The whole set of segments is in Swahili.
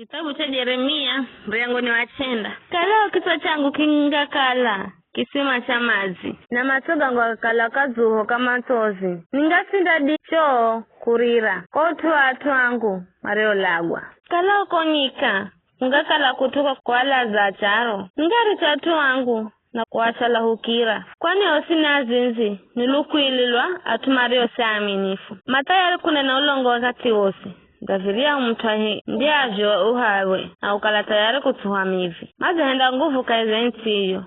Kitabu cha Yeremia mrengo ni wachenda. Kalao kichwa changu kingakala kisima cha mazi na matoga ngakala kazuho kama tozi. Ningasinda dicho kurira kotu watu wangu mareo lagwa. Kalao konyika ngakala kutuka kwa ala za charo. Ngari chatu wangu na kuachala hukira. Kwani osina azinzi niluku ililwa atumario saaminifu. Mataya kuna ulongo wakati wosi. Gaviria umtahi ndiajo uhawe na ukala tayari kutuhamivi. Maza henda nguvu kaeze nchi iyo.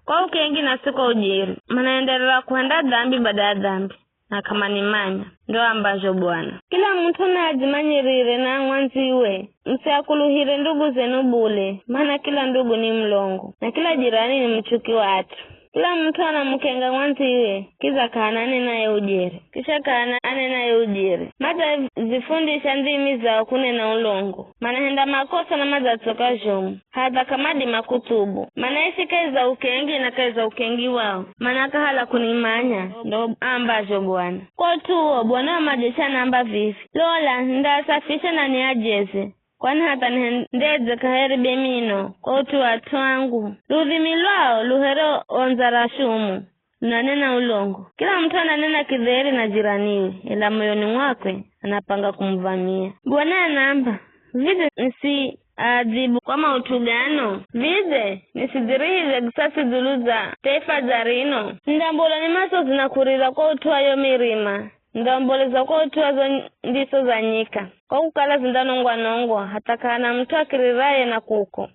Kwa ukengi na siko ujiri. Manaendelea kuenda dhambi baada ya dhambi. Na kama ni manya. Ndo ambajo Bwana. Kila mtu na ajimanyirire na mwanziwe. Msiakuluhire ndugu zenu bule. Maana kila ndugu ni mlongo. Na kila jirani ni mchuki watu. Kila mtu anamukenga mwanziwe. Kiza kaanane naye ujiri. Kisha kaanane naye ujiri. Maza zifundisha ndimi za kune na ulongo. Maana henda makosa na maza toka jomu. Hadha kamadi makutubu. Maana isi kaiza ukengi na kaiza ukengi wao. Maana kahala kunimanya. Ndo ambajo Bwana. Kwa tuo Bwana majesha namba vivi. Lola ndasafisha na niajeze. Kwani hata ndeze kaheri bemino. Kwa utu watu wangu. Ludhimilwao luhero onzarashumu. Nanena ulongo. Kila mtu ananena kidheri na jiraniwe. Ila moyoni mwakwe anapanga kumvamia. Bwana anamba. Vide nisi adhibu kwa mautugano. Vide nisidirihize gisasi dhuluza taifa zarino. Ndambola ni maso zinakurira kwa utuwa yo mirima. Ndamboleza kwa utuwa ndiso za nyika. Kwa kukala zindanongwa nongwa. Hata kana mtu akiriraye na kuko.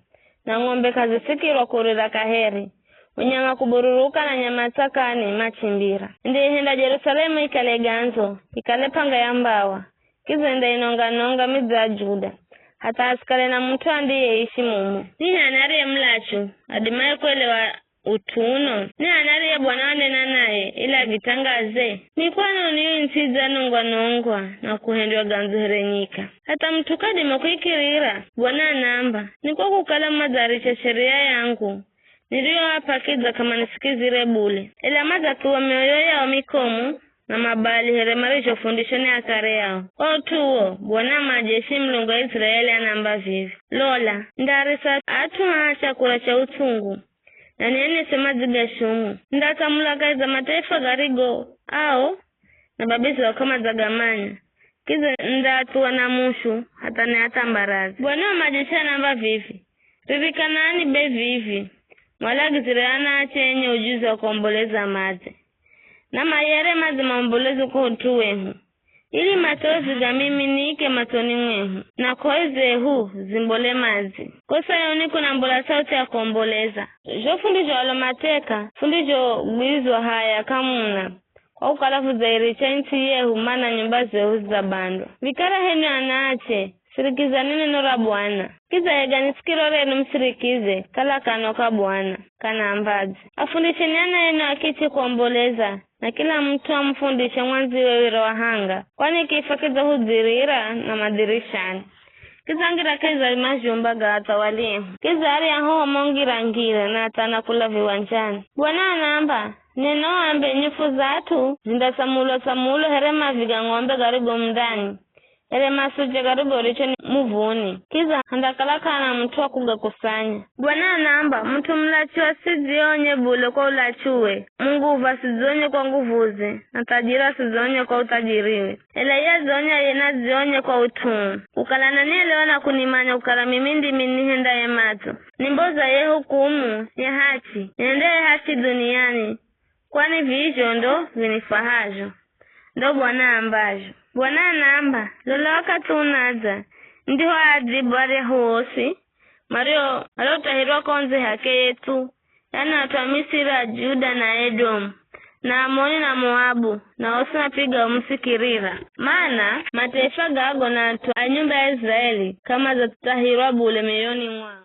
Na ngombe kazi sikirwa kurira kaheri. Unyama kubururuka na nyama takani machimbira. Ndiye henda Jerusalemu ikale ganzo. Ikale panga ya mbawa. Kizenda inonga miza Juda. Hata askale na mtu ndiye ishi mumu. Ni anariye mlachu. Adimaye kuelewa utuno. Ni anariye Bwana wanena naye. Ila gitangaze. Ni kwano niyo insiza nongwa. Na kuhendwa ganzo herenyika. Hata mtu kadima kuikirira. Bwana anamba. Ni kwa kukala madharisha sheria yangu. Nilio hapa kiza kama nisikizire bule. Ila maza kuwa mioyo yao mikomu. Na mabali heremarisho fundishoni ya kare yao. Otuo, Bwana majeshi mlungu wa Israeli anamba vivi. Lola, ndarisa atu hacha kula cha utungu. Na niene sema ziga shumu. Ndata mulaka za mataifa garigo. Ao, na babizi wa kama zagamanya. Kiza ndatu wanamushu, hata ni hata mbarazi. Bwana majeshi anamba vivi. Rivika nani be vivi. Mwalagi zireana achenye ujuzi wa kuomboleza maze. Na mayere mazi maombolezo kuhutuwehu. Ili matozi za mimi niike matoni mwehu. Na koeze huu zimbole mazi. Kosa yoniku na mbola sauti ya kuomboleza. Jo fundijo alomateka. Fundijo guizwa haya kamuna. Kwa ukalafu zairicha inti yehu mana nyumba zehu za bando. Vikara henu anaache. Sirikiza nini nora Bwana. Kiza yega nisikiro renu msirikize. Kala kanoka Bwana. Kana ambazi. Afundishe nyana yenu akichi kuomboleza. Na kila mtu amfundishe mwanzi wewiro wahanga. Kwani kifakiza huzirira na madirishani. Kiza ngira kiza imajumbaga atawalie. Kiza ari ya huo mongira ngira na atanakula viwanjani. Bwana anamba. Neno ambe nyufu zatu. Zinda samulo herema viga ngombe garigo mdani. Ele masuje garugo richo muvuni. Kiza handakalaka na mtu wa kuga kusanya. Bwana anamba, mtu mlachiwa sizionye bule kwa ulachiwe. Munguva sizionye kwa nguvuze. Na tajira sizionye kwa utajiriwe. Ele ya zionya yena zionye kwa utumu. Ukalana nielewa na kunimanya ukala mimindi minihenda ya mato. Nimboza ye hukumu, ya hachi. Niendee hachi duniani. Kwani viisho ndo vinifahajo. Ndo Bwana ambajo. Bwana anamba, lola wakati unaza. Ndiho adhibu ari huosi. Mario utahirwa konze hake yetu. Yani watu wa Misiri, Juda na Edom. Na Amoni na Moabu. Na osi napiga umusikirira. Maana mataifa gago na atu anyumba ya Israeli. Kama za tutahirwa bule meyoni mwao.